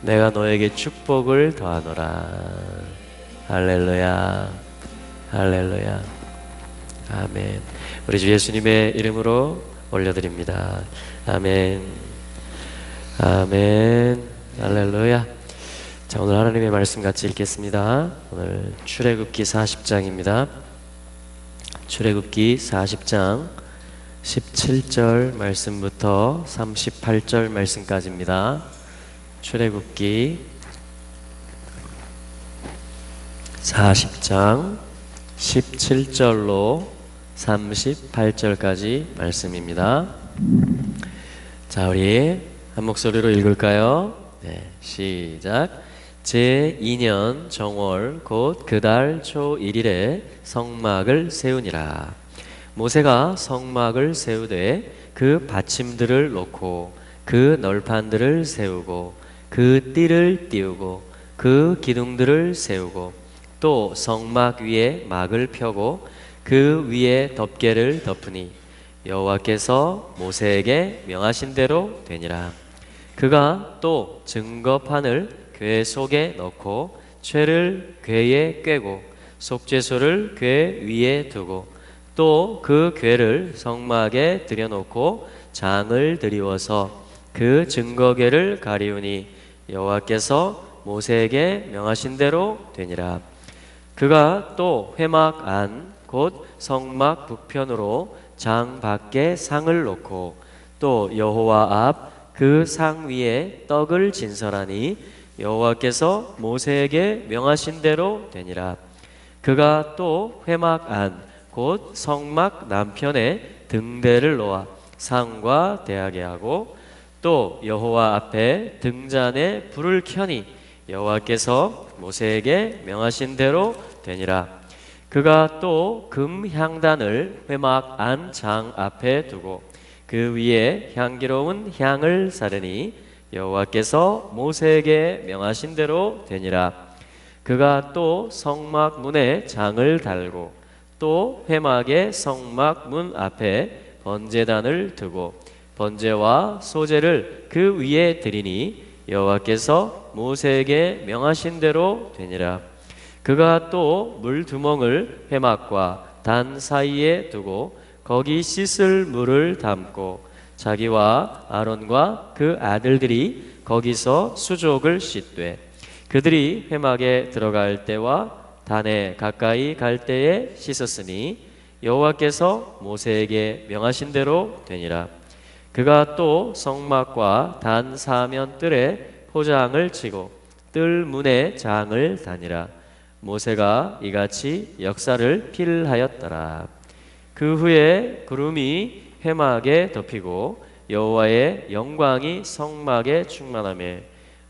내가 너에게 축복을 더하노라. 할렐루야, 할렐루야, 아멘. 우리 주 예수님의 이름으로 올려드립니다. 아멘, 아멘, 할렐루야. 자, 오늘 하나님의 말씀 같이 읽겠습니다. 오늘 출애굽기 40장입니다. 출애굽기 40장 17절 말씀부터 38절 말씀까지입니다. 출애굽기 40장 17절로 38절까지 말씀입니다. 자, 우리 한 목소리로 읽을까요? 네, 시작. 제2년 정월 곧 그 달 초 1일에 성막을 세우니라. 모세가 성막을 세우되 그 받침들을 놓고 그 널판들을 세우고 그 띠를 띄우고 그 기둥들을 세우고 또 성막 위에 막을 펴고 그 위에 덮개를 덮으니 여호와께서 모세에게 명하신 대로 되니라. 그가 또 증거판을 궤 속에 넣고 쇠를 궤에 꿰고 속죄소를 궤 위에 두고 또 그 궤를 성막에 들여놓고 장을 드리워서 그 증거궤를 가리우니 여호와께서 모세에게 명하신 대로 되니라. 그가 또 회막 안 곧 성막 북편으로 장 밖에 상을 놓고 또 여호와 앞 그 상 위에 떡을 진설하니 여호와께서 모세에게 명하신 대로 되니라. 그가 또 회막 안 곧 성막 남편에 등대를 놓아 상과 대하게 하고 또 여호와 앞에 등잔에 불을 켜니 여호와께서 모세에게 명하신 대로 되니라. 그가 또 금 향단을 회막 안 장 앞에 두고 그 위에 향기로운 향을 사르니 여호와께서 모세에게 명하신 대로 되니라. 그가 또 성막 문에 장을 달고 또 회막의 성막 문 앞에 번제단을 두고 번제와 소제를 그 위에 드리니 여호와께서 모세에게 명하신 대로 되니라. 그가 또 물두멍을 회막과 단 사이에 두고 거기 씻을 물을 담고 자기와 아론과 그 아들들이 거기서 수족을 씻되 그들이 회막에 들어갈 때와 단에 가까이 갈 때에 씻었으니 여호와께서 모세에게 명하신 대로 되니라. 그가 또 성막과 단 사면 뜰에 포장을 치고 뜰 문에 장을 다니라. 모세가 이같이 역사를 필하였더라. 그 후에 구름이 회막에 덮이고 여호와의 영광이 성막에 충만하며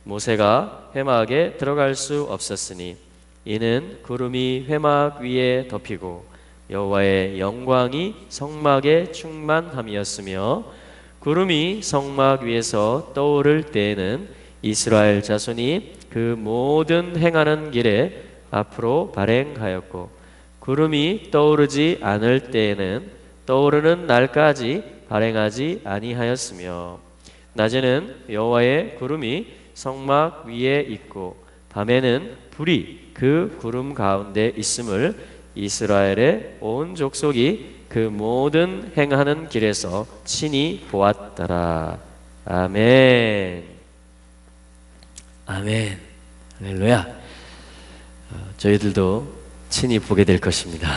모세가 회막에 들어갈 수 없었으니 이는 구름이 회막 위에 덮이고 여호와의 영광이 성막에 충만함이었으며 구름이 성막 위에서 떠오를 때에는 이스라엘 자손이 그 모든 행하는 길에 앞으로 발행하였고 구름이 떠오르지 않을 때에는 떠오르는 날까지 발행하지 아니하였으며 낮에는 여호와의 구름이 성막 위에 있고 밤에는 불이 그 구름 가운데 있음을 이스라엘의 온 족속이 그 모든 행하는 길에서 친히 보았더라. 아멘. 아멘. 할렐루야. 저희들도 친히 보게 될 것입니다.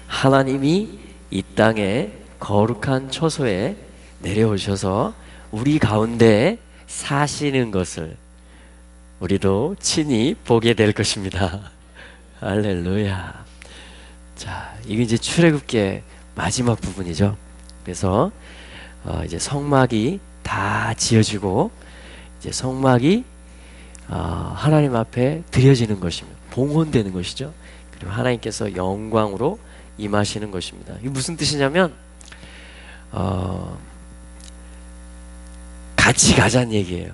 하나님이 이 땅에 거룩한 처소에 내려오셔서 우리 가운데 사시는 것을 우리도 친히 보게 될 것입니다. 할렐루야. 자, 이게 이제 출애굽기의 마지막 부분이죠. 그래서 이제 성막이 다 지어지고 이제 성막이 하나님 앞에 드려지는 것입니다. 봉헌되는 것이죠. 그리고 하나님께서 영광으로 임하시는 것입니다. 이게 무슨 뜻이냐면 같이 가자는 얘기예요.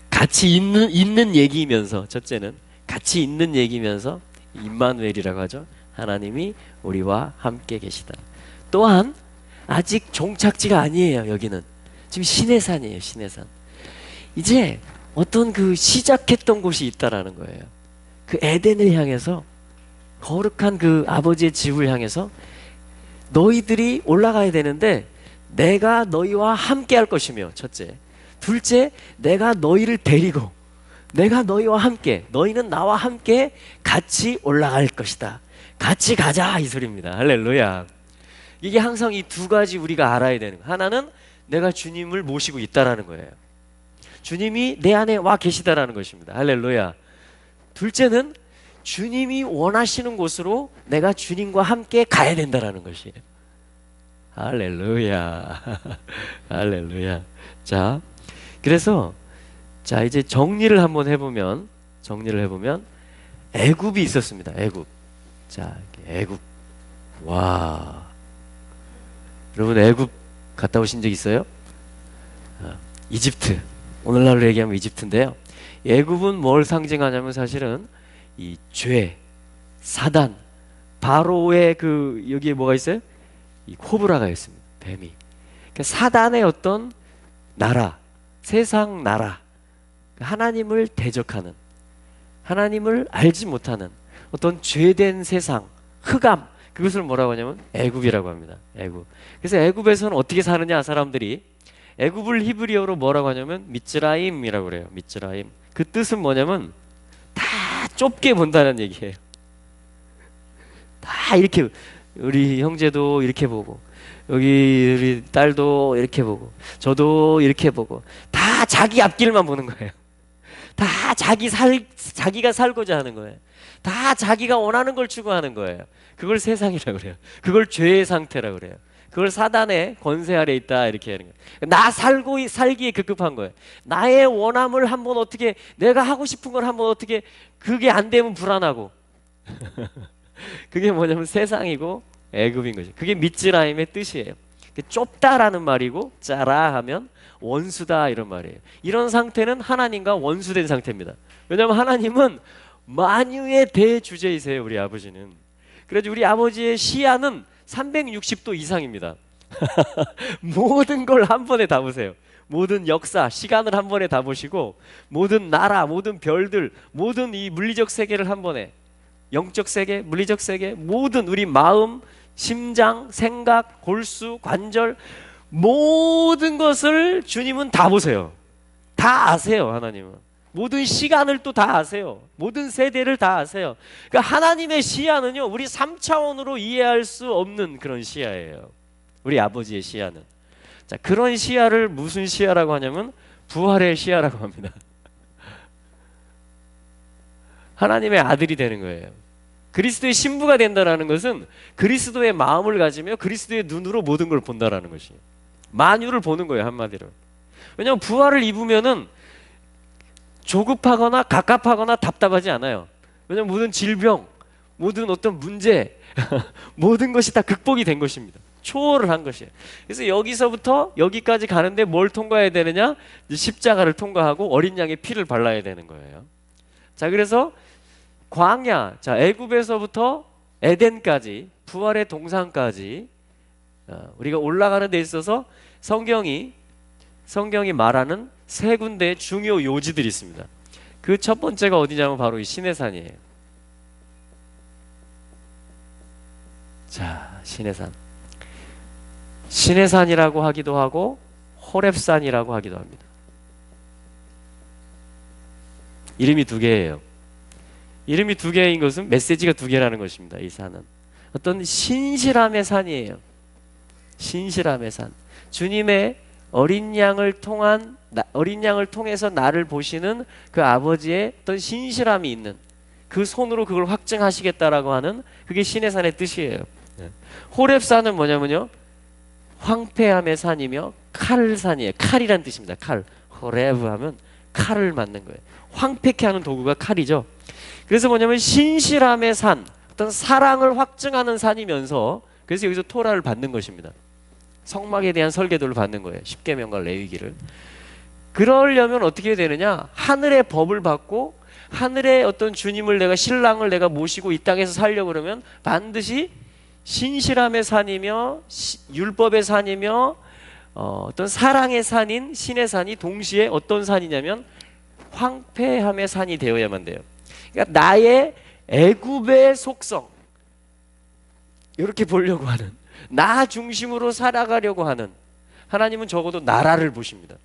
같이 있는 얘기면서 첫째는 같이 있는 얘기면서 임마누엘이라고 하죠. 하나님이 우리와 함께 계시다. 또한 아직 종착지가 아니에요. 여기는 지금 시내산이에요. 시내산. 이제 어떤 그 시작했던 곳이 있다라는 거예요. 그 에덴을 향해서, 거룩한 그 아버지의 집을 향해서 너희들이 올라가야 되는데 내가 너희와 함께 할 것이며, 첫째. 둘째, 내가 너희를 데리고, 내가 너희와 함께, 너희는 나와 함께 같이 올라갈 것이다. 같이 가자, 이 소리입니다. 할렐루야. 이게 항상 이 두 가지 우리가 알아야 되는 거예요. 하나는 내가 주님을 모시고 있다라는 거예요. 주님이 내 안에 와 계시다라는 것입니다. 할렐루야. 둘째는 주님이 원하시는 곳으로 내가 주님과 함께 가야 된다라는 것이에요. 할렐루야. 할렐루야. 자, 그래서 자, 이제 정리를 한번 해보면, 애굽이 있었습니다. 애굽. 자, 애굽. 와. 여러분, 애굽 갔다 오신 적 있어요? 이집트. 오늘날로 얘기하면 이집트인데요. 애굽은 뭘 상징하냐면 사실은 이 죄, 사단, 바로의 그 여기에 뭐가 있어요? 이 코브라가 있습니다. 뱀이. 그러니까 사단의 어떤 나라, 세상 나라, 하나님을 대적하는, 하나님을 알지 못하는 어떤 죄된 세상, 흑암, 그것을 뭐라고 하냐면 애굽이라고 합니다. 애굽. 그래서 애굽에서는 어떻게 사느냐, 사람들이. 애굽을 히브리어로 뭐라고 하냐면 미츠라임이라고 그래요. 미츠라임. 그 뜻은 뭐냐면 다 좁게 본다는 얘기예요. 다 이렇게, 우리 형제도 이렇게 보고, 여기 우리 딸도 이렇게 보고, 저도 이렇게 보고, 다 자기 앞길만 보는 거예요. 다 자기가 살고자 하는 거예요. 다 자기가 원하는 걸 추구하는 거예요. 그걸 세상이라고 그래요. 그걸 죄의 상태라고 그래요. 그걸 사단의 권세 아래 있다, 이렇게 하는 거예요. 나 살기에 급급한 거예요. 나의 원함을 한번 어떻게, 내가 하고 싶은 걸 한번 어떻게, 그게 안 되면 불안하고. 그게 뭐냐면 세상이고 애굽인 거죠. 그게 미츠라임의 뜻이에요. 좁다라는 말이고, 짜라 하면 원수다, 이런 말이에요. 이런 상태는 하나님과 원수된 상태입니다. 왜냐하면 하나님은 만유의 대주제이세요, 우리 아버지는. 그래서 우리 아버지의 시야는 360도 이상입니다. 모든 걸 한 번에 다 보세요. 모든 역사, 시간을 한 번에 다 보시고, 모든 나라, 모든 별들, 모든 이 물리적 세계를 한 번에, 영적 세계, 물리적 세계, 모든 우리 마음, 심장, 생각, 골수, 관절, 모든 것을 주님은 다 보세요. 다 아세요, 하나님은. 모든 시간을 또 다 아세요. 모든 세대를 다 아세요. 그러니까 하나님의 시야는요, 우리 3차원으로 이해할 수 없는 그런 시야예요. 우리 아버지의 시야는. 자, 그런 시야를 무슨 시야라고 하냐면 부활의 시야라고 합니다. 하나님의 아들이 되는 거예요. 그리스도의 신부가 된다는 것은 그리스도의 마음을 가지며 그리스도의 눈으로 모든 걸 본다라는 것이, 만유를 보는 거예요, 한마디로. 왜냐하면 부활을 입으면은 조급하거나 갑갑하거나 답답하지 않아요. 왜냐하면 모든 질병, 모든 어떤 문제 모든 것이 다 극복이 된 것입니다. 초월을 한 것이에요. 그래서 여기서부터 여기까지 가는데 뭘 통과해야 되느냐? 십자가를 통과하고 어린 양의 피를 발라야 되는 거예요. 자, 그래서 광야, 자, 애굽에서부터 에덴까지, 부활의 동산까지 우리가 올라가는 데 있어서 성경이 말하는 세 군데의 중요 요지들이 있습니다. 그 첫 번째가 어디냐면 바로 이 시내산이에요. 자, 시내산이라고 하기도 하고 호렙산이라고 하기도 합니다. 이름이 두 개예요. 이름이 두 개인 것은 메시지가 두 개라는 것입니다. 이 산은 어떤 신실함의 산이에요. 신실함의 산. 주님의 어린 양을 통해서 나를 보시는 그 아버지의 어떤 신실함이 있는, 그 손으로 그걸 확증하시겠다라고 하는, 그게 시내산의 뜻이에요. 호렙산은 뭐냐면요, 황폐함의 산이며 칼산이에요. 칼이란 뜻입니다. 칼. 호레브 하면 칼을 맞는 거예요. 황폐케 하는 도구가 칼이죠. 그래서 뭐냐면 신실함의 산, 어떤 사랑을 확증하는 산이면서, 그래서 여기서 토라를 받는 것입니다. 성막에 대한 설계도를 받는 거예요. 십계명과 레위기를. 그러려면 어떻게 되느냐? 하늘의 법을 받고 하늘의 어떤 주님을, 내가 신랑을 내가 모시고 이 땅에서 살려고 그러면 반드시 신실함의 산이며 율법의 산이며 어떤 사랑의 산인 신의 산이 동시에 어떤 산이냐면 황폐함의 산이 되어야만 돼요. 그러니까 나의 애굽의 속성, 이렇게 보려고 하는, 나 중심으로 살아가려고 하는 하나님은 적어도 나라를 보십니다.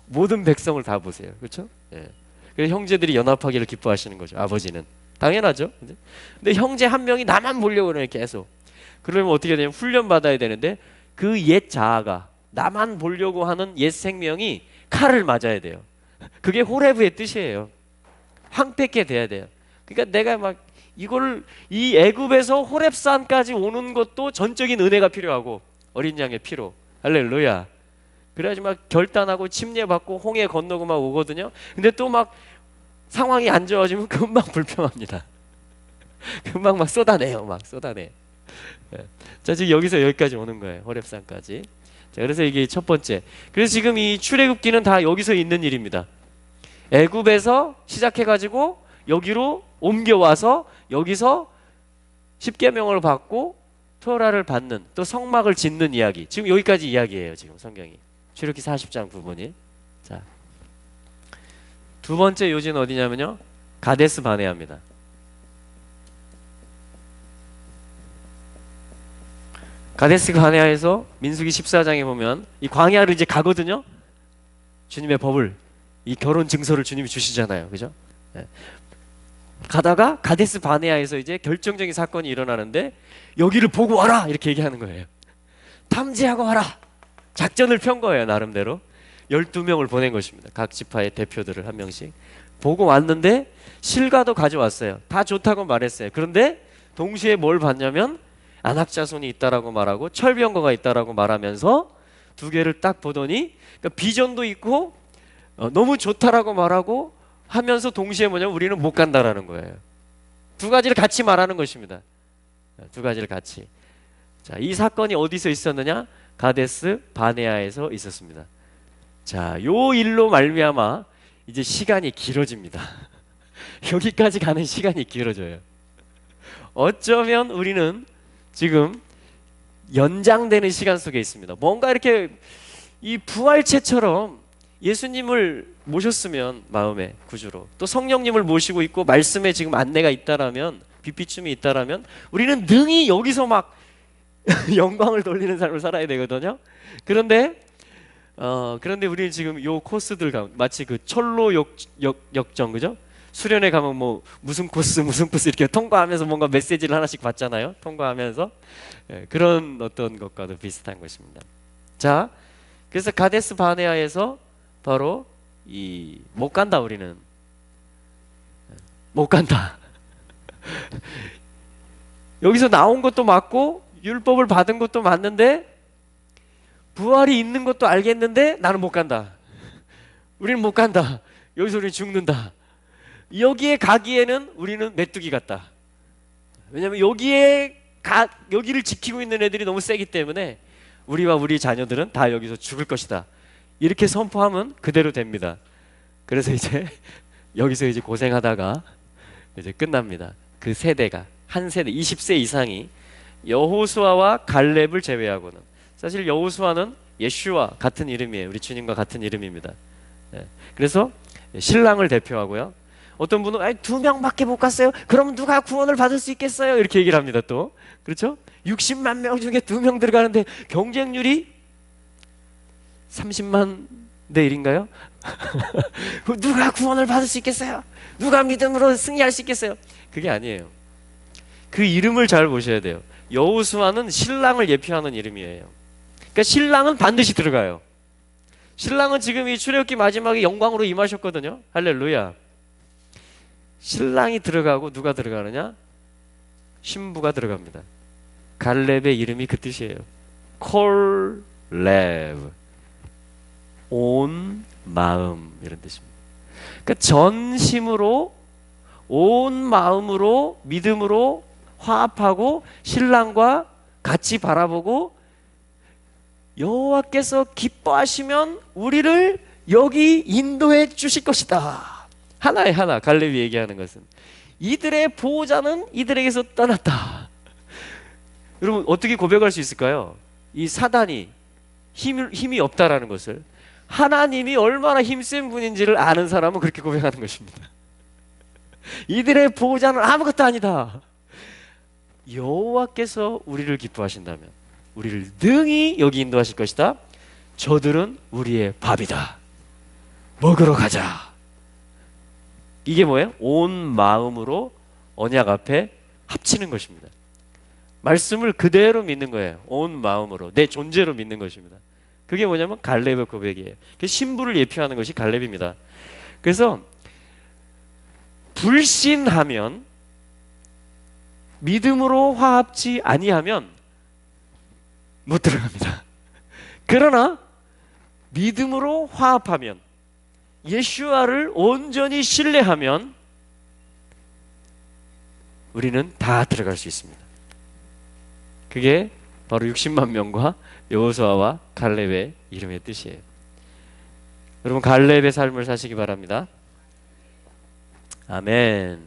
모든 백성을 다 보세요. 그렇죠? 예. 그래서 형제들이 연합하기를 기뻐하시는 거죠. 아버지는 당연하죠. 근데 형제 한 명이 나만 보려고 그래요. 계속. 그러면 어떻게 되냐면 훈련 받아야 되는데 그 옛 자아가, 나만 보려고 하는 옛 생명이 칼을 맞아야 돼요. 그게 호레브의 뜻이에요. 황폐케 돼야 돼요. 그러니까 내가 막 이걸 이 애굽에서 호렙산까지 오는 것도 전적인 은혜가 필요하고 어린 양의 피로, 할렐루야. 그래야지 막 결단하고 침례받고 홍해 건너고 막 오거든요. 근데 또 막 상황이 안 좋아지면 금방 불평합니다. 금방 막 쏟아내요. 막 쏟아내. 자, 지금 여기서 여기까지 오는 거예요. 호렙산까지. 자, 그래서 이게 첫 번째. 그래서 지금 이 출애굽기는 다 여기서 있는 일입니다. 애굽에서 시작해가지고 여기로 옮겨와서 여기서 십계명을 받고 토라를 받는, 또 성막을 짓는 이야기. 지금 여기까지 이야기예요. 지금 성경이. 출애굽기 40장 부분이. 자, 두 번째 요지는 어디냐면요, 가데스 바네아입니다. 가데스 바네아에서 민수기 14장에 보면 이 광야를 이제 가거든요. 주님의 법을, 이 결혼 증서를 주님이 주시잖아요. 그죠? 네. 가다가 가데스 바네아에서 이제 결정적인 사건이 일어나는데 여기를 보고 와라 이렇게 얘기하는 거예요. 탐지하고 와라. 작전을 편 거예요. 나름대로 12명을 보낸 것입니다. 각 지파의 대표들을 한 명씩 보고 왔는데 실과도 가져왔어요. 다 좋다고 말했어요. 그런데 동시에 뭘 봤냐면 안악자손이 있다라고 말하고 철병거가 있다라고 말하면서 두 개를 딱 보더니, 그러니까 비전도 있고 너무 좋다라고 말하고 하면서 동시에 뭐냐면 우리는 못 간다라는 거예요. 두 가지를 같이 말하는 것입니다. 두 가지를 같이. 자, 이 사건이 어디서 있었느냐? 가데스 바네아에서 있었습니다. 자, 요 일로 말미암아 이제 시간이 길어집니다. 여기까지 가는 시간이 길어져요. 어쩌면 우리는 지금 연장되는 시간 속에 있습니다. 뭔가 이렇게 이 부활체처럼 예수님을 모셨으면 마음의 구주로, 또 성령님을 모시고 있고 말씀에 지금 안내가 있다라면, 빛비춤이 있다라면 우리는 능히 여기서 막 영광을 돌리는 삶을 살아야 되거든요. 그런데 우리는 지금 요 코스들 가운데 마치 그 철로 역정, 그죠? 수련회 가면 뭐 무슨 코스 이렇게 통과하면서 뭔가 메시지를 하나씩 받잖아요. 통과하면서. 그런 어떤 것과도 비슷한 것입니다. 자, 그래서 가데스 바네아에서 바로 이 못 간다, 우리는 못 간다. 여기서 나온 것도 맞고 율법을 받은 것도 맞는데 부활이 있는 것도 알겠는데 나는 못 간다. 우리는 못 간다. 여기서 우리는 죽는다. 여기에 가기에는 우리는 메뚜기 같다. 왜냐하면 여기를 지키고 있는 애들이 너무 세기 때문에 우리와 우리 자녀들은 다 여기서 죽을 것이다. 이렇게 선포하면 그대로 됩니다. 그래서 이제 여기서 이제 고생하다가 이제 끝납니다. 그 세대가 한 세대 20세 이상이, 여호수아와 갈렙을 제외하고는. 사실 여호수아는 예슈와 같은 이름이에요. 우리 주님과 같은 이름입니다. 그래서 신랑을 대표하고요. 어떤 분은 2명밖에 못 갔어요. 그럼 누가 구원을 받을 수 있겠어요? 이렇게 얘기를 합니다. 또 그렇죠? 60만 명 중에 2명 들어가는데 경쟁률이 30만 대 1인가요? 누가 구원을 받을 수 있겠어요? 누가 믿음으로 승리할 수 있겠어요? 그게 아니에요. 그 이름을 잘 보셔야 돼요. 여호수아는 신랑을 예표하는 이름이에요. 그러니까 신랑은 반드시 들어가요. 신랑은 지금 이 출애굽기 마지막에 영광으로 임하셨거든요. 할렐루야. 신랑이 들어가고 누가 들어가느냐? 신부가 들어갑니다. 갈렙의 이름이 그 뜻이에요. 콜렙, 온 마음, 이런 뜻입니다. 그러니까 전심으로, 온 마음으로, 믿음으로 화합하고 신랑과 같이 바라보고 여호와께서 기뻐하시면 우리를 여기 인도해 주실 것이다. 하나에 하나 갈렙이 얘기하는 것은 이들의 보호자는 이들에게서 떠났다. 여러분 어떻게 고백할 수 있을까요? 이 사단이 힘이 없다라는 것을, 하나님이 얼마나 힘센 분인지를 아는 사람은 그렇게 고백하는 것입니다. 이들의 보호자는 아무것도 아니다. 여호와께서 우리를 기뻐하신다면 우리를 능히 여기 인도하실 것이다. 저들은 우리의 밥이다. 먹으러 가자. 이게 뭐예요? 온 마음으로 언약 앞에 합치는 것입니다. 말씀을 그대로 믿는 거예요. 온 마음으로, 내 존재로 믿는 것입니다. 그게 뭐냐면 갈렙의 고백이에요. 신부를 예표하는 것이 갈렙입니다. 그래서 불신하면, 믿음으로 화합지 아니하면 못 들어갑니다. 그러나 믿음으로 화합하면, 예수와를 온전히 신뢰하면 우리는 다 들어갈 수 있습니다. 그게 바로 60만 명과 여호수아와 갈렙의 이름의 뜻이에요. 여러분, 갈렙의 삶을 사시기 바랍니다. 아멘.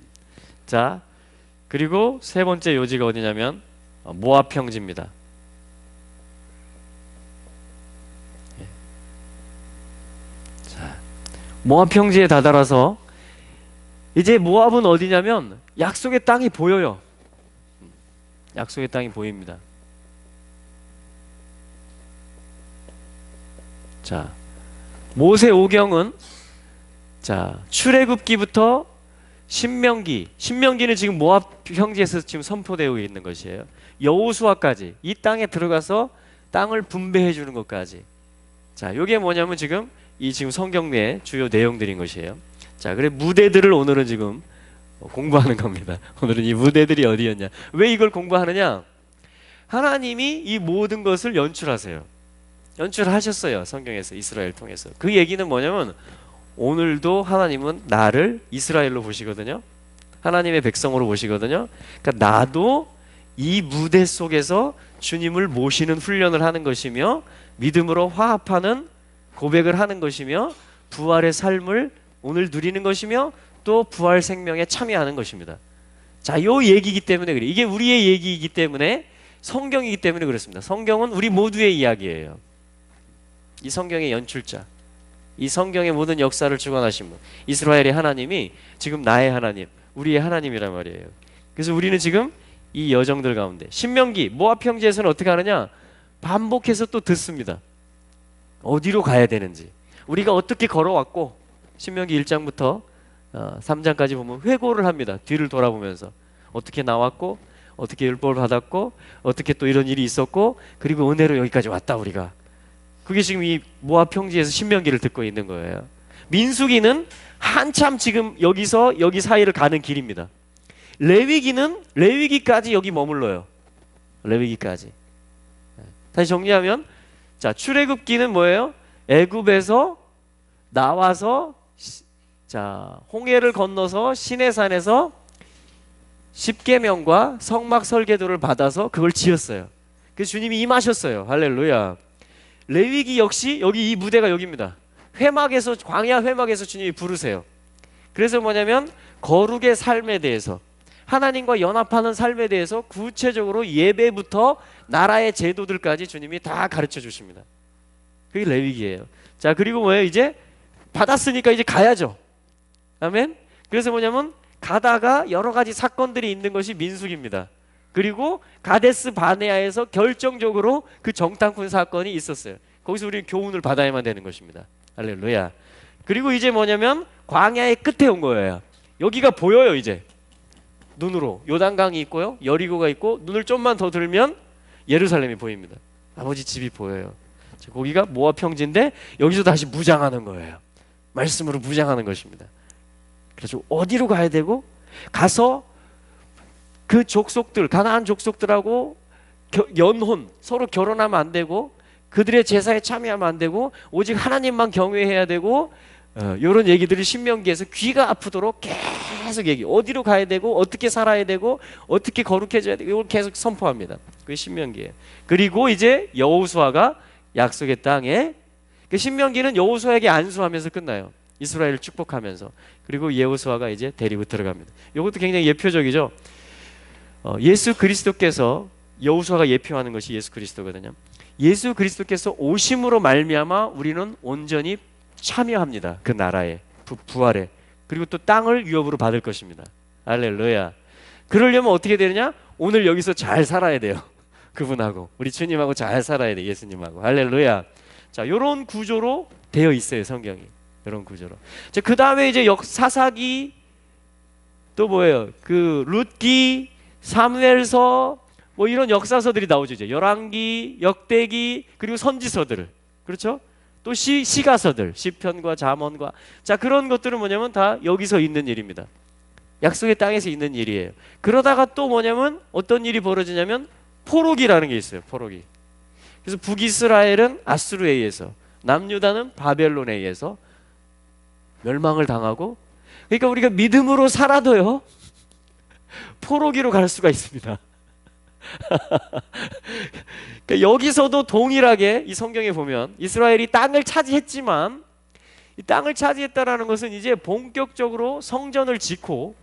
자, 그리고 세 번째 요지가 어디냐면 모압 평지입니다. 자, 모압 평지에 다다라서 이제 모압은 어디냐면 약속의 땅이 보여요. 약속의 땅이 보입니다. 자, 모세오경은 자, 출애굽기부터 신명기는 지금 모압 평지에서 지금 선포되고 있는 것이에요. 여호수아까지 이 땅에 들어가서 땅을 분배해 주는 것까지. 자, 이게 뭐냐면 지금 성경 내 주요 내용들인 것이에요. 자, 그래 무대들을 오늘은 지금 공부하는 겁니다. 오늘은 이 무대들이 어디였냐? 왜 이걸 공부하느냐? 하나님이 이 모든 것을 연출하세요. 연출하셨어요. 성경에서, 이스라엘 통해서. 그 얘기는 뭐냐면 오늘도 하나님은 나를 이스라엘로 보시거든요. 하나님의 백성으로 보시거든요. 그러니까 나도 이 무대 속에서 주님을 모시는 훈련을 하는 것이며, 믿음으로 화합하는 고백을 하는 것이며, 부활의 삶을 오늘 누리는 것이며, 또 부활 생명에 참여하는 것입니다. 자, 요 얘기이기 때문에 그래요. 이게 우리의 얘기이기 때문에, 성경이기 때문에 그렇습니다. 성경은 우리 모두의 이야기예요. 이 성경의 연출자, 이 성경의 모든 역사를 주관하신 분, 이스라엘의 하나님이 지금 나의 하나님, 우리의 하나님이란 말이에요. 그래서 우리는 지금 이 여정들 가운데, 신명기 모압 평지에서는 어떻게 하느냐? 반복해서 또 듣습니다. 어디로 가야 되는지, 우리가 어떻게 걸어왔고, 신명기 1장부터 3장까지 보면 회고를 합니다. 뒤를 돌아보면서 어떻게 나왔고, 어떻게 율법을 받았고, 어떻게 또 이런 일이 있었고, 그리고 은혜로 여기까지 왔다 우리가. 그게 지금 이 모압 평지에서 신명기를 듣고 있는 거예요. 민수기는 한참 지금 여기서 여기 사이를 가는 길입니다. 레위기까지 여기 머물러요. 레위기까지. 다시 정리하면, 자, 출애굽기는 뭐예요? 애굽에서 나와서 자, 홍해를 건너서 시내산에서 십계명과 성막 설계도를 받아서 그걸 지었어요. 그래서 주님이 임하셨어요. 할렐루야. 레위기 역시 여기 이 무대가 여기입니다. 회막에서, 광야 회막에서 주님이 부르세요. 그래서 뭐냐면 거룩의 삶에 대해서, 하나님과 연합하는 삶에 대해서 구체적으로 예배부터 나라의 제도들까지 주님이 다 가르쳐 주십니다. 그게 레위기예요. 자, 그리고 뭐예요? 이제 받았으니까 이제 가야죠. 아멘. 그래서 뭐냐면 가다가 여러 가지 사건들이 있는 것이 민수기입니다. 그리고 가데스 바네아에서 결정적으로 그 정탐꾼 사건이 있었어요. 거기서 우리는 교훈을 받아야만 되는 것입니다. 할렐루야. 그리고 이제 뭐냐면 광야의 끝에 온 거예요. 여기가 보여요. 이제 눈으로 요단강이 있고요, 여리고가 있고, 눈을 좀만 더 들면 예루살렘이 보입니다. 아버지 집이 보여요. 거기가 모압 평지인데 여기서 다시 무장하는 거예요. 말씀으로 무장하는 것입니다. 그래서 어디로 가야 되고, 가서 그 족속들, 가나안 족속들하고 연혼, 서로 결혼하면 안 되고, 그들의 제사에 참여하면 안 되고, 오직 하나님만 경외해야 되고, 이런 얘기들이 신명기에서 귀가 아프도록 계속 얘기, 어디로 가야 되고, 어떻게 살아야 되고, 어떻게 거룩해져야 되고, 이걸 계속 선포합니다. 그게 신명기예요. 그리고 이제 여호수아가 약속의 땅에, 그 신명기는 여호수아에게 안수하면서 끝나요. 이스라엘을 축복하면서. 그리고 여호수아가 이제 데리고 들어갑니다. 이것도 굉장히 예표적이죠. 예수 그리스도께서, 여호수아가 예표하는 것이 예수 그리스도거든요. 예수 그리스도께서 오심으로 말미암아 우리는 온전히 참여합니다. 그 나라에, 부활에. 그리고 또 땅을 유업으로 받을 것입니다. 할렐루야. 그러려면 어떻게 되느냐? 오늘 여기서 잘 살아야 돼요. 그분하고, 우리 주님하고 잘 살아야 돼. 예수님하고. 할렐루야. 자, 요런 구조로 되어 있어요, 성경이. 이런 구조로. 자, 그 다음에 이제 사사기, 또 뭐예요? 그 룻기, 사무엘서, 뭐 이런 역사서들이 나오죠. 이제 열왕기, 역대기, 그리고 선지서들. 그렇죠? 또 시가서들, 시편과 잠언과. 자, 그런 것들은 뭐냐면 다 여기서 있는 일입니다. 약속의 땅에서 있는 일이에요. 그러다가 또 뭐냐면 어떤 일이 벌어지냐면 포로기라는 게 있어요. 포로기. 그래서 북이스라엘은 아수르에 의해서, 남유다는 바벨론에 의해서 멸망을 당하고, 그러니까 우리가 믿음으로 살아도요 포로기로 갈 수가 있습니다. 그러니까 여기서도 동일하게 이 성경에 보면 이스라엘이 땅을 차지했지만, 이 땅을 차지했다라는 것은 이제 본격적으로 성전을 짓고,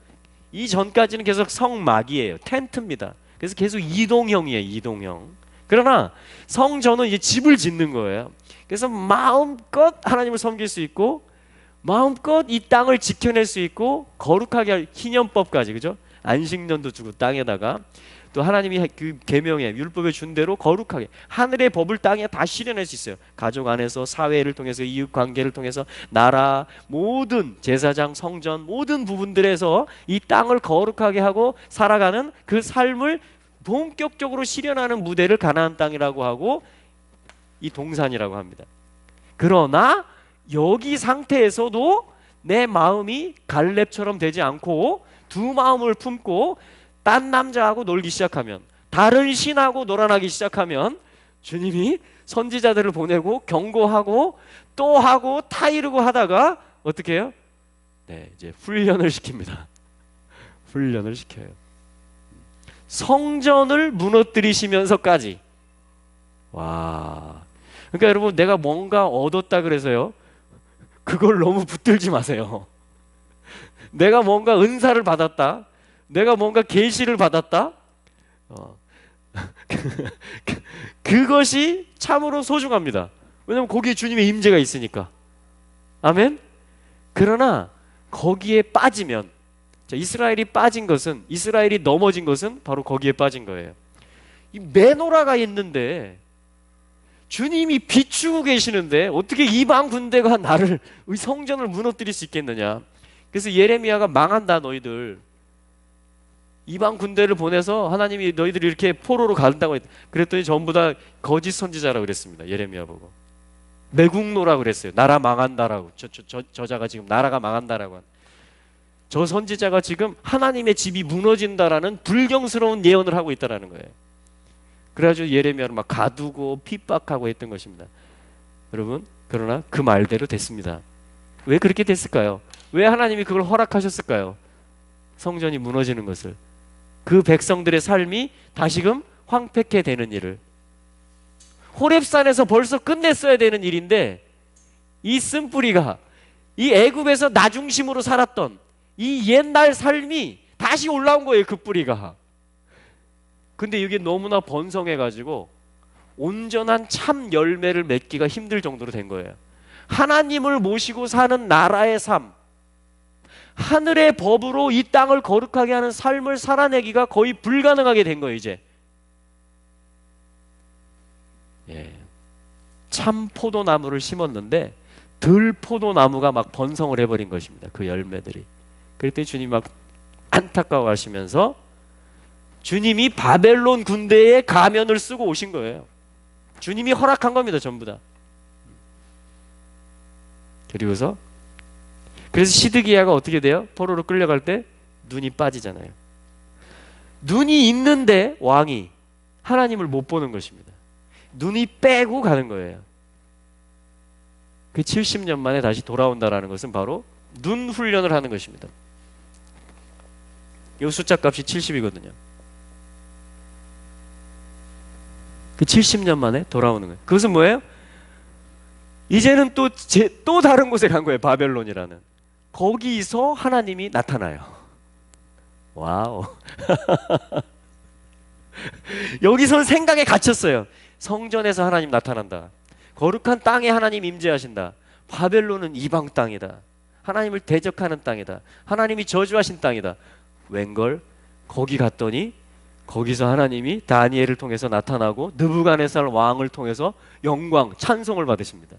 이 전까지는 계속 성막이에요. 텐트입니다. 그래서 계속 이동형이에요. 이동형. 그러나 성전은 이제 집을 짓는 거예요. 그래서 마음껏 하나님을 섬길 수 있고, 마음껏 이 땅을 지켜낼 수 있고, 거룩하게 할 희년법까지, 그죠? 안식년도 주고 땅에다가, 또 하나님이 그 계명에 율법에 준 대로 거룩하게 하늘의 법을 땅에 다 실현할 수 있어요. 가족 안에서, 사회를 통해서, 이웃 관계를 통해서, 나라, 모든 제사장, 성전, 모든 부분들에서 이 땅을 거룩하게 하고 살아가는 그 삶을 본격적으로 실현하는 무대를 가나안 땅이라고 하고, 이 동산이라고 합니다. 그러나 여기 상태에서도 내 마음이 갈렙처럼 되지 않고 두 마음을 품고 딴 남자하고 놀기 시작하면, 다른 신하고 놀아나기 시작하면, 주님이 선지자들을 보내고 경고하고 또 하고 타이르고 하다가 어떻게 해요? 네, 이제 훈련을 시킵니다. 훈련을 시켜요. 성전을 무너뜨리시면서까지. 와. 그러니까 여러분, 내가 뭔가 얻었다 그래서요, 그걸 너무 붙들지 마세요. 내가 뭔가 은사를 받았다, 내가 뭔가 계시를 받았다, 그것이 참으로 소중합니다. 왜냐하면 거기에 주님의 임재가 있으니까. 아멘. 그러나 거기에 빠지면, 자, 이스라엘이 빠진 것은, 이스라엘이 넘어진 것은 바로 거기에 빠진 거예요. 이 메노라가 있는데, 주님이 비추고 계시는데 어떻게 이방 군대가 나를, 성전을 무너뜨릴 수 있겠느냐. 그래서 예레미야가 망한다 너희들, 이방 군대를 보내서 하나님이 너희들이 이렇게 포로로 간다고 그랬더니 전부 다 거짓 선지자라고 그랬습니다. 예레미야 보고 매국노라고 그랬어요. 나라 망한다라고. 저자가 지금 나라가 망한다라고 저 선지자가 지금 하나님의 집이 무너진다라는 불경스러운 예언을 하고 있다라는 거예요. 그래가지고 예레미야를 막 가두고 핍박하고 했던 것입니다. 여러분, 그러나 그 말대로 됐습니다. 왜 그렇게 됐을까요? 왜 하나님이 그걸 허락하셨을까요? 성전이 무너지는 것을, 그 백성들의 삶이 다시금 황폐케 되는 일을. 호렙산에서 벌써 끝냈어야 되는 일인데, 이 쓴뿌리가, 이 애굽에서 나 중심으로 살았던 이 옛날 삶이 다시 올라온 거예요. 그 뿌리가. 근데 이게 너무나 번성해가지고 온전한 참 열매를 맺기가 힘들 정도로 된 거예요. 하나님을 모시고 사는 나라의 삶, 하늘의 법으로 이 땅을 거룩하게 하는 삶을 살아내기가 거의 불가능하게 된 거예요. 이제 참 포도나무를 심었는데 들 포도나무가 막 번성을 해버린 것입니다. 그 열매들이. 그랬더니 주님이 막 안타까워하시면서 주님이 바벨론 군대의 가면을 쓰고 오신 거예요. 주님이 허락한 겁니다. 전부 다. 그리고서 그래서 시드기야가 어떻게 돼요? 포로로 끌려갈 때 눈이 빠지잖아요. 눈이 있는데 왕이 하나님을 못 보는 것입니다. 눈이 빼고 가는 거예요. 그 70년 만에 다시 돌아온다라는 것은 바로 눈 훈련을 하는 것입니다. 이 숫자 값이 70이거든요. 그 70년 만에 돌아오는 거예요. 그것은 뭐예요? 이제는 또 다른 곳에 간 거예요. 바벨론이라는. 거기서 하나님이 나타나요. 와우. 여기서는 생각에 갇혔어요. 성전에서 하나님 나타난다. 거룩한 땅에 하나님 임재하신다. 바벨론은 이방 땅이다. 하나님을 대적하는 땅이다. 하나님이 저주하신 땅이다. 웬걸? 거기 갔더니 거기서 하나님이 다니엘을 통해서 나타나고 느부갓네살 왕을 통해서 영광, 찬송을 받으십니다.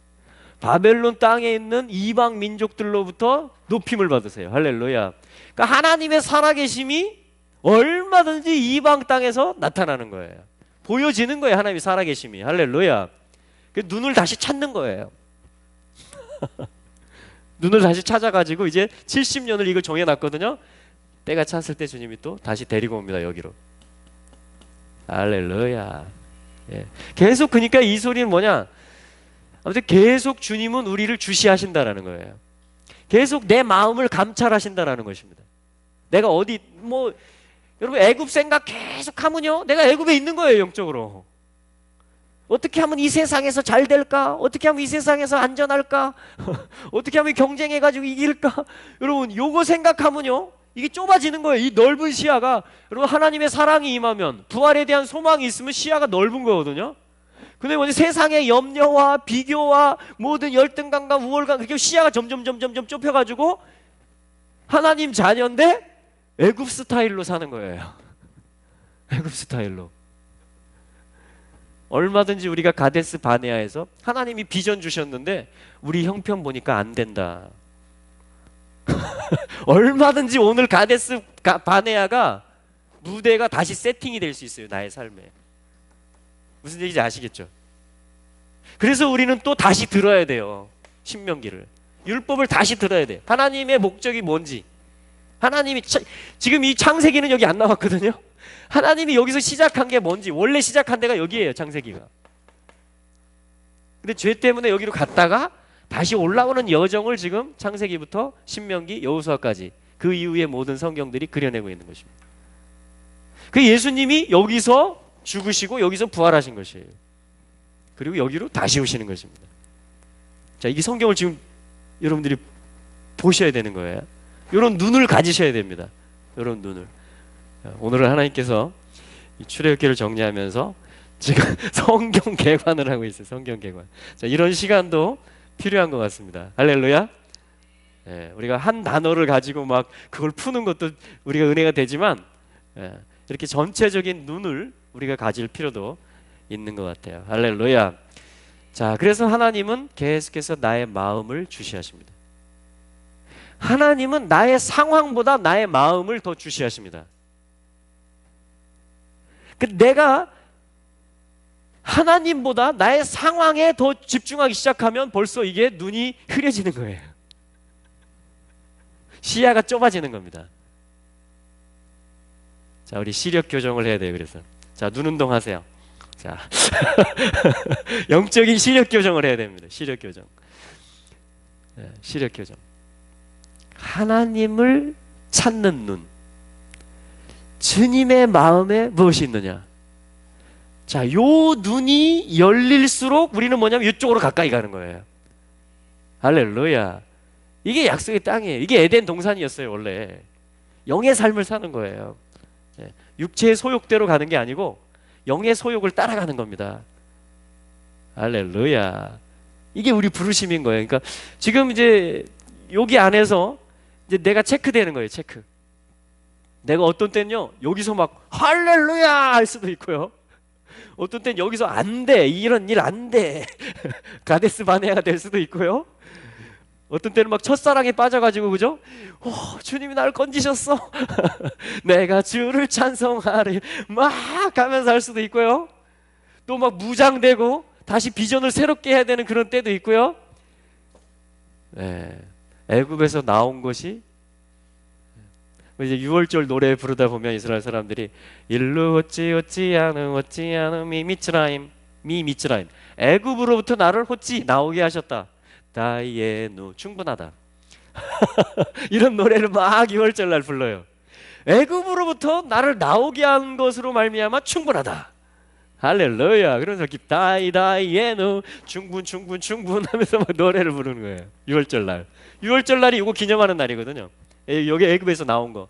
바벨론 땅에 있는 이방 민족들로부터 높임을 받으세요. 할렐루야. 그러니까 하나님의 살아계심이 얼마든지 이방 땅에서 나타나는 거예요. 보여지는 거예요. 하나님이 살아계심이. 할렐루야. 눈을 다시 찾는 거예요. 눈을 다시 찾아가지고 이제 70년을 이걸 정해놨거든요. 때가 찼을 때 주님이 또 다시 데리고 옵니다. 여기로. 할렐루야. 예. 계속 그러니까 이 소리는 뭐냐? 아무튼 계속 주님은 우리를 주시하신다라는 거예요. 계속 내 마음을 감찰하신다라는 것입니다. 내가 어디 뭐 여러분 애굽 생각 계속 하면요, 내가 애굽에 있는 거예요. 영적으로. 어떻게 하면 이 세상에서 잘 될까? 어떻게 하면 이 세상에서 안전할까? 어떻게 하면 경쟁해가지고 이길까? 여러분 요거 생각하면요, 이게 좁아지는 거예요. 이 넓은 시야가. 여러분 하나님의 사랑이 임하면, 부활에 대한 소망이 있으면 시야가 넓은 거거든요. 근데 뭐지? 세상의 염려와 비교와 모든 열등감과 우월감, 그렇게 시야가 점점 좁혀가지고 하나님 자녀인데 애굽 스타일로 사는 거예요. 애굽 스타일로. 얼마든지 우리가 가데스 바네아에서 하나님이 비전 주셨는데 우리 형편 보니까 안 된다. 얼마든지 오늘 가데스 바네아가 무대가 다시 세팅이 될 수 있어요. 나의 삶에. 무슨 얘기인지 아시겠죠? 그래서 우리는 또 다시 들어야 돼요. 신명기를. 율법을 다시 들어야 돼요. 하나님의 목적이 뭔지. 하나님이 지금 이 창세기는 여기 안 나왔거든요. 하나님이 여기서 시작한 게 뭔지. 원래 시작한 데가 여기예요. 창세기가. 근데 죄 때문에 여기로 갔다가 다시 올라오는 여정을 지금 창세기부터 신명기, 여호수아까지 그 이후의 모든 성경들이 그려내고 있는 것입니다. 그 예수님이 여기서 죽으시고 여기서 부활하신 것이에요. 그리고 여기로 다시 오시는 것입니다. 자, 이게 성경을 지금 여러분들이 보셔야 되는 거예요. 이런 눈을 가지셔야 됩니다. 이런 눈을. 오늘은 하나님께서 출애굽기를 정리하면서 지금 성경 개관을 하고 있어요. 성경 개관. 자, 이런 시간도 필요한 것 같습니다. 할렐루야. 예, 우리가 한 단어를 가지고 막 그걸 푸는 것도 우리가 은혜가 되지만, 예, 이렇게 전체적인 눈을 우리가 가질 필요도 있는 것 같아요. 할렐루야. 자, 그래서 하나님은 계속해서 나의 마음을 주시하십니다. 하나님은 나의 상황보다 나의 마음을 더 주시하십니다. 내가 하나님보다 나의 상황에 더 집중하기 시작하면 벌써 이게 눈이 흐려지는 거예요. 시야가 좁아지는 겁니다. 자, 우리 시력 교정을 해야 돼요. 그래서 자, 눈 운동하세요. 자, 영적인 시력 교정을 해야 됩니다. 시력 교정. 네, 시력 교정. 하나님을 찾는 눈. 주님의 마음에 무엇이 있느냐? 자, 요 눈이 열릴수록 우리는 뭐냐면 이쪽으로 가까이 가는 거예요. 할렐루야. 이게 약속의 땅이에요. 이게 에덴 동산이었어요. 원래 영의 삶을 사는 거예요. 육체의 소욕대로 가는 게 아니고 영의 소욕을 따라가는 겁니다. 할렐루야. 이게 우리 부르심인 거예요. 그러니까 지금 이제 여기 안에서 이제 내가 체크되는 거예요. 체크. 내가 어떤 때는요 여기서 막 할렐루야 할 수도 있고요, 어떤 때는 여기서 안 돼, 이런 일 안 돼 가데스 바네아가 될 수도 있고요, 어떤 때는 막 첫사랑에 빠져가지고, 그죠? 주님이 나를 건지셨어 내가 주를 찬송하리 막 가면서 할 수도 있고요, 또 막 무장되고 다시 비전을 새롭게 해야 되는 그런 때도 있고요. 네, 애굽에서 나온 것이 이제 6월절 노래 부르다 보면 이스라엘 사람들이 일루 어찌 않음 미 미츠라임 애굽으로부터 나를 호찌 나오게 하셨다 다이에누 충분하다 이런 노래를 막 6월절 날 불러요. 애굽으로부터 나를 나오게 한 것으로 말미암아 충분하다. 할렐루야. 그러면서 다이에누 충분 하면서 막 노래를 부르는 거예요. 6월절 날. 6월절 날이 이거 기념하는 날이거든요. 여기 애굽에서 나온 거.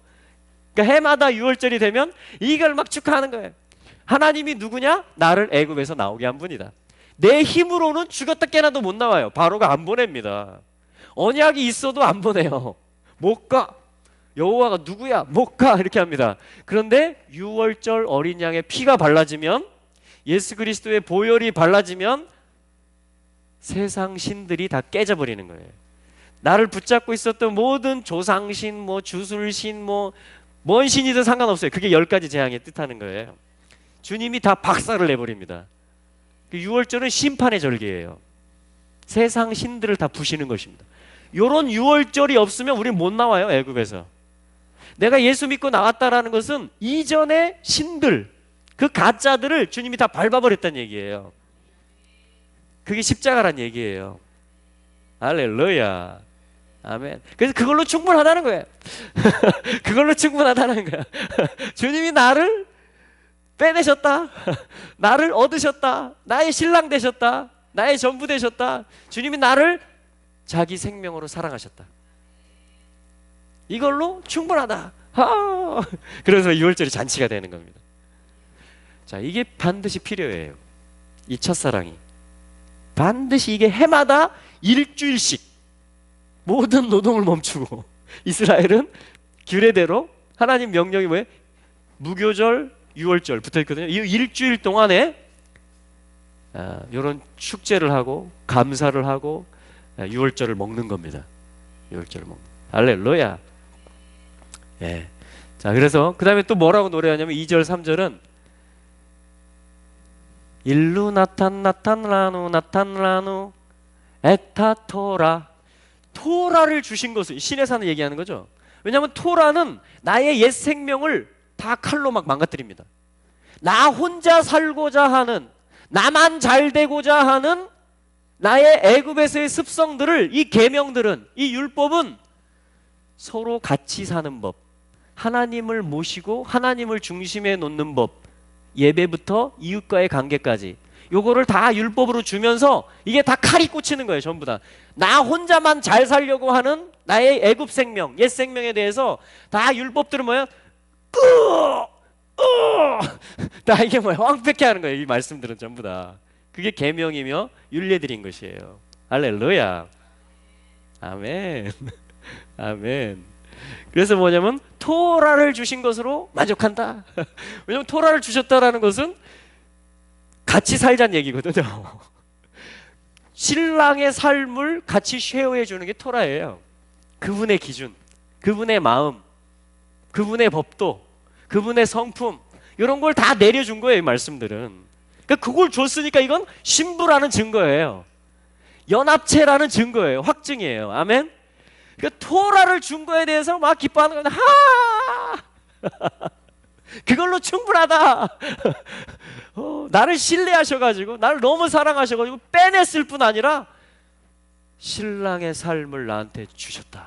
그러니까 해마다 6월절이 되면 이걸 막 축하하는 거예요. 하나님이 누구냐? 나를 애굽에서 나오게 한 분이다. 내 힘으로는 죽었다 깨나도 못 나와요. 바로가 안 보냅니다. 언약이 있어도 안 보내요. 못 가. 여호와가 누구야? 못 가. 이렇게 합니다. 그런데 유월절 어린 양의 피가 발라지면, 예수 그리스도의 보혈이 발라지면 세상 신들이 다 깨져버리는 거예요. 나를 붙잡고 있었던 모든 조상신, 뭐 주술신, 뭔 신이든 상관없어요. 그게 10가지 재앙의 뜻하는 거예요. 주님이 다 박살을 내버립니다. 유월절은 심판의 절기예요. 세상 신들을 다 부시는 것입니다. 요런 유월절이 없으면 우리는 못 나와요, 애굽에서. 내가 예수 믿고 나왔다라는 것은 이전의 신들, 그 가짜들을 주님이 다 밟아버렸다는 얘기예요. 그게 십자가란 얘기예요. 할렐루야. 아멘. 그래서 그걸로 충분하다는 거예요. 그걸로 충분하다는 거야. 주님이 나를 빼내셨다. 나를 얻으셨다. 나의 신랑 되셨다. 나의 전부 되셨다. 주님이 나를 자기 생명으로 사랑하셨다. 이걸로 충분하다. 그래서 6월절이 잔치가 되는 겁니다. 자, 이게 반드시 필요해요. 이 첫사랑이 반드시 이게 해마다 일주일씩 모든 노동을 멈추고, 이스라엘은 규례대로 하나님 명령이 뭐예요? 무교절, 유월절 붙어 있거든요. 이 일주일 동안에 이런 축제를 하고 감사를 하고 유월절을 먹는 겁니다. 유월절을 먹는. 할렐루야. 예. 자, 그래서 그 다음에 또 뭐라고 노래하냐면 2절 3절은 일루 나탄라누 에타토라. 토라를 주신 것을 신의 산을 얘기하는 거죠. 왜냐하면 토라는 나의 옛 생명을 다 칼로 막 망가뜨립니다. 나 혼자 살고자 하는, 나만 잘 되고자 하는 나의 애굽에서의 습성들을, 이 계명들은, 이 율법은 서로 같이 사는 법, 하나님을 모시고 하나님을 중심에 놓는 법, 예배부터 이웃과의 관계까지 요거를 다 율법으로 주면서 이게 다 칼이 꽂히는 거예요. 전부 다 나 혼자만 잘 살려고 하는 나의 애굽 생명, 옛 생명에 대해서 다 율법들은 뭐야? 나에게 뭐야? 황폐케 하는 거예요. 이 말씀들은 전부 다 그게 계명이며 율례들인 것이에요. 할렐루야. 아멘. 아멘. 그래서 뭐냐면 토라를 주신 것으로 만족한다. 왜냐면 토라를 주셨다라는 것은 같이 살자는 얘기거든요. 신랑의 삶을 같이 쉐어해 주는 게 토라예요. 그분의 기준, 그분의 마음, 그분의 법도, 그분의 성품, 이런 걸 다 내려준 거예요. 이 말씀들은. 그러니까 그걸 줬으니까 이건 신부라는 증거예요. 연합체라는 증거예요. 확증이에요. 아멘. 그러니까 토라를 준 거에 대해서 막 기뻐하는 거예요. 그걸로 충분하다. 나를 신뢰하셔가지고, 나를 너무 사랑하셔가지고 빼냈을 뿐 아니라 신랑의 삶을 나한테 주셨다.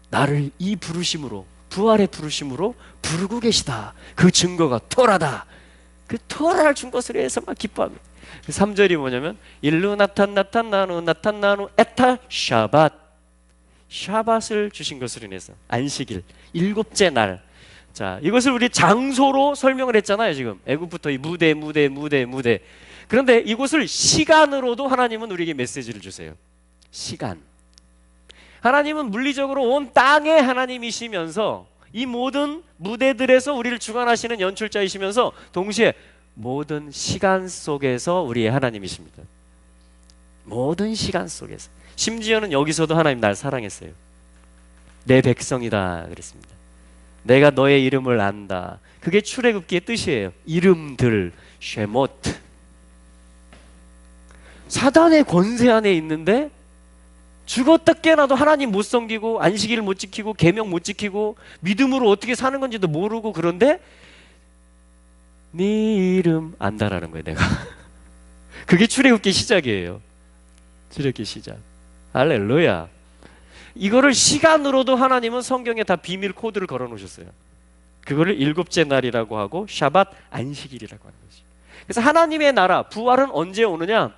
나를 이 부르심으로, 부활의 부르심으로 부르고 계시다. 그 증거가 토라다. 그 토라를 준 것을 위해서 막 기뻐합니다. 3절이 뭐냐면 일루 나탄나누 에타 샤밧. 샤밧을 주신 것으로 인해서 안식일, 7째 날. 자, 이것을 우리 장소로 설명을 했잖아요. 지금 애굽부터 이 무대. 그런데 이곳을 시간으로도 하나님은 우리에게 메시지를 주세요. 시간. 하나님은 물리적으로 온 땅의 하나님이시면서 이 모든 무대들에서 우리를 주관하시는 연출자이시면서 동시에 모든 시간 속에서 우리의 하나님이십니다. 모든 시간 속에서. 심지어는 여기서도 하나님 날 사랑했어요. 내 백성이다 그랬습니다. 내가 너의 이름을 안다. 그게 출애굽기의 뜻이에요. 이름들, 쉐모트. 사단의 권세 안에 있는데 죽었다 깨나도 하나님 못 섬기고 안식일을 못 지키고 계명 못 지키고 믿음으로 어떻게 사는 건지도 모르고, 그런데 네 이름 안다라는 거예요. 내가. 그게 출애굽기 시작이에요. 출애굽기 시작. 할렐루야. 이거를 시간으로도 하나님은 성경에 다 비밀 코드를 걸어 놓으셨어요. 그거를 7째 날이라고 하고 샤밧 안식일이라고 하는 거죠. 그래서 하나님의 나라 부활은 언제 오느냐?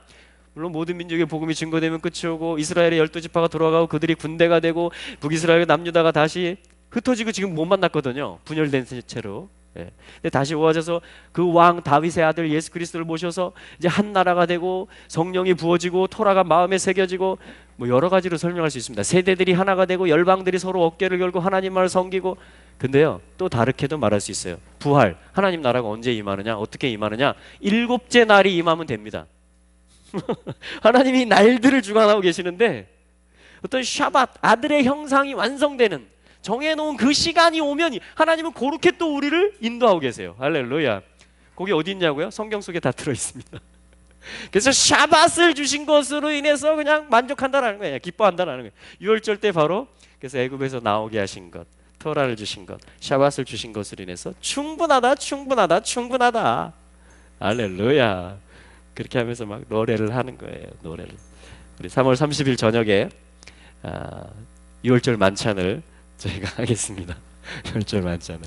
물론 모든 민족의 복음이 증거되면 끝이 오고 이스라엘의 12지파가 돌아가고 그들이 군대가 되고 북이스라엘 남유다가 다시 흩어지고 지금 못 만났거든요. 분열된 채로. 예. 근데 다시 모아져서 그 왕 다윗의 아들 예수 그리스도를 모셔서 이제 한 나라가 되고 성령이 부어지고 토라가 마음에 새겨지고 뭐 여러 가지로 설명할 수 있습니다. 세대들이 하나가 되고 열방들이 서로 어깨를 걸고 하나님만을 섬기고. 근데요, 또 다르게도 말할 수 있어요. 부활, 하나님 나라가 언제 임하느냐, 어떻게 임하느냐, 일곱째 날이 임하면 됩니다. 하나님이 날들을 주관하고 계시는데 어떤 샤밧, 아들의 형상이 완성되는 정해놓은 그 시간이 오면 하나님은 그렇게 또 우리를 인도하고 계세요. 할렐루야. 거기 어디 있냐고요? 성경 속에 다 들어있습니다. 그래서 샤밧을 주신 것으로 인해서 그냥 만족한다라는 거예요. 기뻐한다라는 거예요. 유월절 때 바로 그래서 애굽에서 나오게 하신 것, 토라를 주신 것, 샤밧을 주신 것으로 인해서 충분하다, 충분하다, 충분하다. 할렐루야. 그렇게 하면서 막 노래를 하는 거예요. 노래를. 우리 3월 30일 저녁에 유월절 만찬을 저희가 하겠습니다. 유월절 만찬을.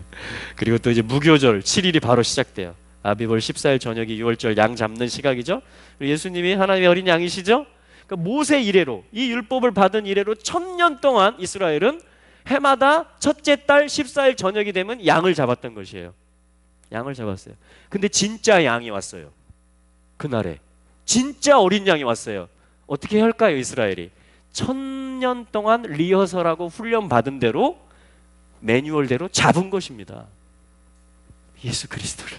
그리고 또 이제 무교절 7일이 바로 시작돼요. 아비벌 14일 저녁이 유월절 양 잡는 시각이죠. 예수님이 하나님의 어린 양이시죠. 그러니까 모세 이래로, 이 율법을 받은 이래로 1000년 동안 이스라엘은 해마다 첫째 달 14일 저녁이 되면 양을 잡았던 것이에요. 양을 잡았어요. 근데 진짜 양이 왔어요. 그날에 진짜 어린 양이 왔어요. 어떻게 할까요? 이스라엘이 1000년 동안 리허설하고 훈련 받은 대로 매뉴얼대로 잡은 것입니다. 예수 그리스도를.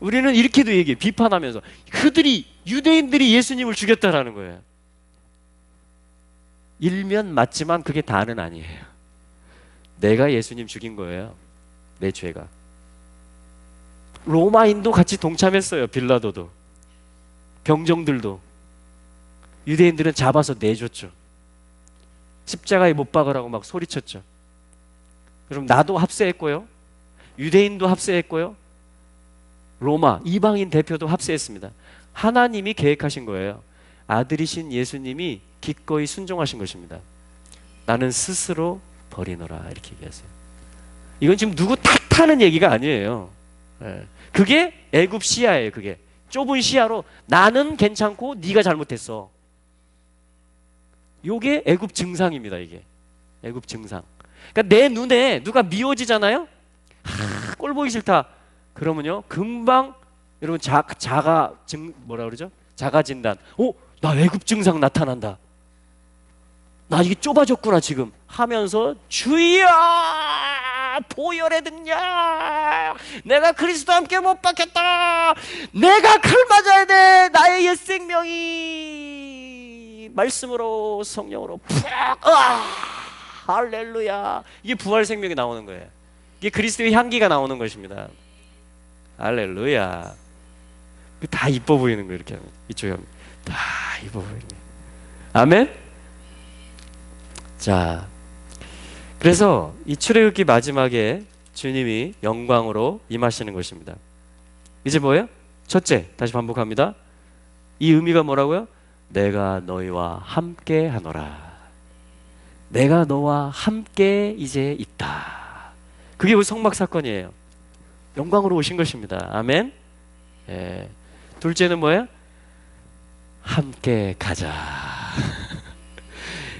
우리는 이렇게도 얘기해, 비판하면서 그들이, 유대인들이 예수님을 죽였다라는 거예요. 일면 맞지만 그게 다는 아니에요. 내가 예수님 죽인 거예요. 내 죄가. 로마인도 같이 동참했어요. 빌라도도, 병정들도. 유대인들은 잡아서 내줬죠. 십자가에 못 박으라고 막 소리쳤죠. 그럼 나도 합세했고요, 유대인도 합세했고요, 로마 이방인 대표도 합세했습니다. 하나님이 계획하신 거예요. 아들이신 예수님이 기꺼이 순종하신 것입니다. 나는 스스로 버리노라, 이렇게 얘기하세요. 이건 지금 누구 탓하는 얘기가 아니에요. 그게 애굽 시야예요. 그게 좁은 시야로 나는 괜찮고 네가 잘못했어. 요게 애굽 증상입니다. 이게 애굽 증상. 그러니까 내 눈에 누가 미워지잖아요. 꼴 보기 싫다. 그러면요, 금방 여러분 자가 뭐라 그러죠? 자가 진단. 나 애굽 증상 나타난다. 나 이게 좁아졌구나 지금 하면서 주여 보혈에 등냐, 내가 그리스도와 함께 못 박혔다, 내가 칼 맞아야 돼, 나의 옛 생명이 말씀으로 성령으로 푹, 할렐루야. 이게 부활 생명이 나오는 거예요. 이게 그리스도의 향기가 나오는 것입니다. 할렐루야. 다 이뻐 보이는 거예요. 이렇게 하면 이쪽에 하면 다 이뻐 보이는 거예요. 아멘. 자, 그래서 이 출애굽기 마지막에 주님이 영광으로 임하시는 것입니다. 이제 뭐예요? 첫째, 다시 반복합니다. 이 의미가 뭐라고요? 내가 너희와 함께 하노라. 내가 너와 함께 이제 있다. 그게 우리 성막 사건이에요. 영광으로 오신 것입니다. 아멘. 예. 둘째는 뭐예요? 함께 가자.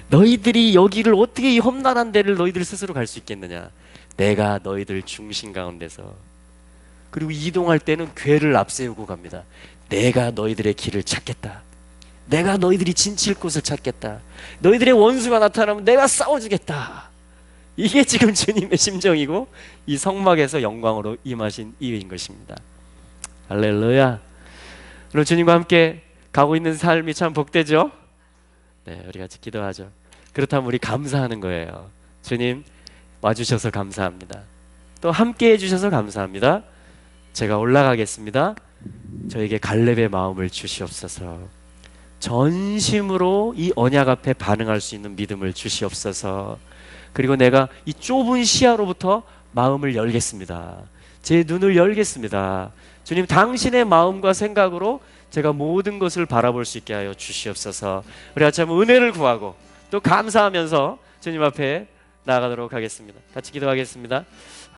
너희들이 여기를 어떻게, 이 험난한 데를 너희들 스스로 갈 수 있겠느냐? 내가 너희들 중심 가운데서. 그리고 이동할 때는 궤를 앞세우고 갑니다. 내가 너희들의 길을 찾겠다. 내가 너희들이 진칠 곳을 찾겠다. 너희들의 원수가 나타나면 내가 싸워주겠다. 이게 지금 주님의 심정이고 이 성막에서 영광으로 임하신 이유인 것입니다. 할렐루야. 오늘 주님과 함께 가고 있는 삶이 참 복되죠? 네, 우리 같이 기도하죠. 그렇다면 우리 감사하는 거예요. 주님 와주셔서 감사합니다. 또 함께 해주셔서 감사합니다. 제가 올라가겠습니다. 저에게 갈렙의 마음을 주시옵소서. 전심으로 이 언약 앞에 반응할 수 있는 믿음을 주시옵소서. 그리고 내가 이 좁은 시야로부터 마음을 열겠습니다. 제 눈을 열겠습니다. 주님, 당신의 마음과 생각으로 제가 모든 것을 바라볼 수 있게 하여 주시옵소서. 우리 같이 한번 은혜를 구하고 또 감사하면서 주님 앞에 나아가도록 하겠습니다. 같이 기도하겠습니다.